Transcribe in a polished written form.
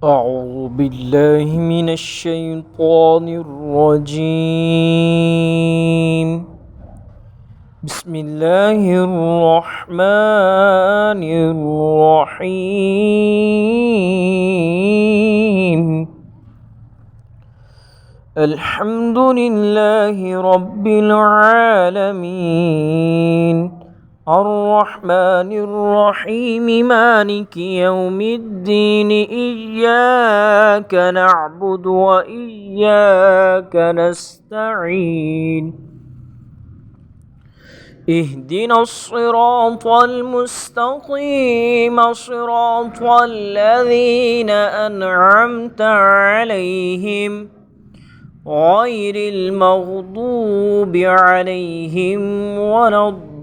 أعوذ بالله من الشيطان الرجيم. بسم الله الرحمن الرحيم. الحمد لله رب العالمين، الرحمن الرحيم، مالك يوم الدين. إياك نعبد وإياك نستعين. اهدنا الصراط المستقيم، صراط الذين أنعمت عليهم غير المغضوب عليهم ولا الضالين.